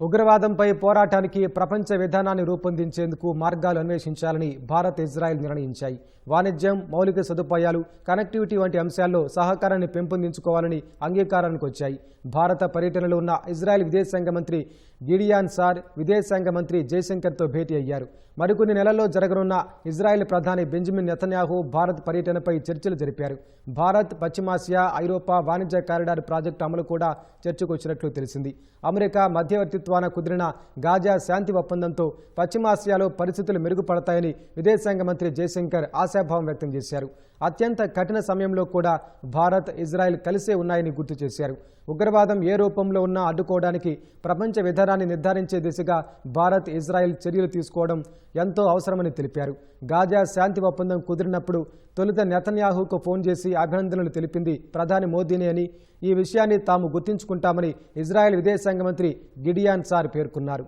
ఉగ్రవాదంపై పోరాటానికి ప్రపంచ విధానాన్ని రూపొందించేందుకు మార్గాలు అన్వేషించాలని భారత్, ఇజ్రాయెల్ నిర్ణయించాయి. వాణిజ్యం, మౌలిక సదుపాయాలు, కనెక్టివిటీ వంటి అంశాల్లో సహకారాన్ని పెంపొందించుకోవాలని అంగీకారానికి వచ్చాయి. భారత పర్యటనలో ఉన్న ఇజ్రాయెల్ విదేశాంగ మంత్రి గిడియాన్ సార్ విదేశాంగ మంత్రి జైశంకర్తో భేటీ అయ్యారు. మరికొన్ని నెలల్లో జరగనున్న ఇజ్రాయెల్ ప్రధాని బెంజమిన్ నెతన్యాహు భారత్ పర్యటనపై చర్చలు జరిపారు. భారత్, పశ్చిమాసియా, ఐరోపా వాణిజ్య కారిడార్ ప్రాజెక్టు అమలు కూడా చర్చకు వచ్చినట్లు తెలిసింది. అమెరికా మధ్యవర్తిత్వాన కుదిరిన గాజా శాంతి ఒప్పందంతో పశ్చిమాసియాలో పరిస్థితులు మెరుగుపడతాయని విదేశాంగ మంత్రి జైశంకర్ ఆశాభావం వ్యక్తం చేశారు. అత్యంత కఠిన సమయంలో కూడా భారత్, ఇజ్రాయెల్ కలిసే ఉన్నాయని గుర్తు చేశారు. ఉగ్రవాదం ఏ రూపంలో ఉన్నా అడ్డుకోవడానికి ప్రపంచ విధానాన్ని నిర్ధారించే దిశగా భారత్, ఇజ్రాయెల్ చర్యలు తీసుకోవడం ఎంతో అవసరమని తెలిపారు. గాజా శాంతి ఒప్పందం కుదిరినప్పుడు తొలుత నెతన్యాహుకు ఫోన్ చేసి అభినందనలు తెలిపింది ప్రధాని మోదీనే అని, ఈ విషయాన్ని తాము గుర్తుంచుకుంటామని ఇజ్రాయెల్ విదేశాంగ మంత్రి గిడియాన్ సార్ పేర్కొన్నారు.